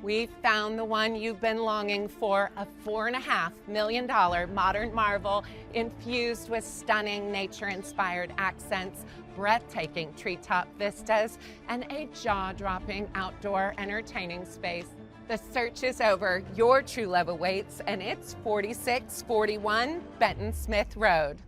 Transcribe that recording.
We've found the one you've been longing for, a $4.5 million modern marvel infused with stunning nature-inspired accents, breathtaking treetop vistas, and a jaw-dropping outdoor entertaining space. The search is over. Your true love awaits, and it's 4641 Benton Smith Road.